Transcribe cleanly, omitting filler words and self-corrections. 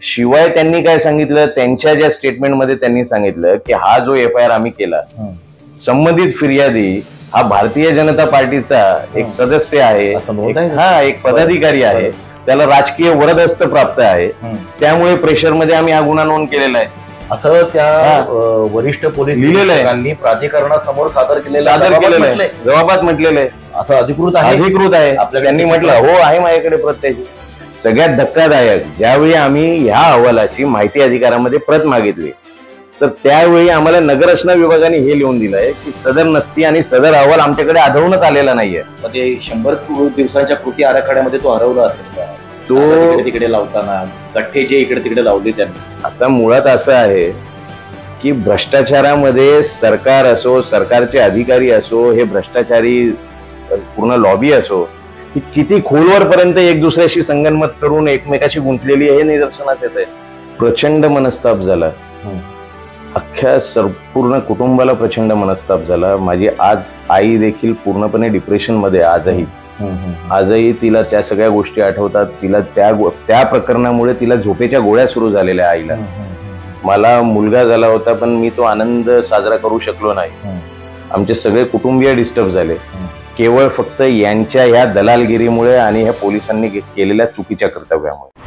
शिवाय त्यांनी काय सांगितलं, त्यांच्या ज्या स्टेटमेंटमध्ये त्यांनी सांगितलं की हा जो FIR आम्ही केला, संबंधित फिर्यादी हा भारतीय जनता पार्टीचा एक सदस्य आहे, एक पदाधिकारी आहे, त्याला राजकीय वरदहस्त प्राप्त आहे, त्यामुळे प्रेशरमध्ये आम्ही हा गुन्हा नोंद केलेला आहे असं त्या वरिष्ठ पोलीस निरीक्षकांनी प्राधिकरणासमोर सादर केलेलं आहे, जबाबात म्हटलेलं आहे. असं अधिकृत आहे आपल्या त्यांनी म्हटलं हो आहे माझ्याकडे प्रत्येक. सगळ्यात धक्कादायक, ज्यावेळी आम्ही ह्या अहवालाची माहिती अधिकारामध्ये प्रत मागितली तर त्यावेळी आम्हाला नगररचना विभागाने हे लिहून दिलंय की सदर नसती आणि सदर अहवाल आमच्याकडे आढळूनच आलेला नाहीये. म्हणजे 100 दिवसांच्या कृती आराखड्यामध्ये तो हरवला असेल का? तो तिकडे लावताना गठ्ठे जे इकडे तिकडे लावले त्यांनी. आता मुळात असं आहे की भ्रष्टाचारामध्ये सरकार असो, सरकारचे अधिकारी असो, हे भ्रष्टाचारी पूर्ण लॉबी असो, ही किती खोलवरपर्यंत एक दुसऱ्याशी संगनमत करून एकमेकाशी गुंतलेली आहे हे निदर्शनास येत आहे. प्रचंड मनस्ताप झाला, अख्ख्या संपूर्ण कुटुंबाला प्रचंड मनस्ताप झाला. माझी आज आई देखील पूर्णपणे डिप्रेशन मध्ये आजही तिला त्या सगळ्या गोष्टी आठवतात. तिला त्या प्रकरणामुळे तिला झोपेच्या गोळ्या सुरू झालेल्या आईला. मला मुलगा झाला होता पण मी तो आनंद साजरा करू शकलो नाही. आमचे सगळे कुटुंबीय डिस्टर्ब झाले केवळ फक्त यांच्या ह्या दलालगिरीमुळे आणि ह्या पोलिसांनी केलेल्या चुकीच्या कर्तव्यामुळे.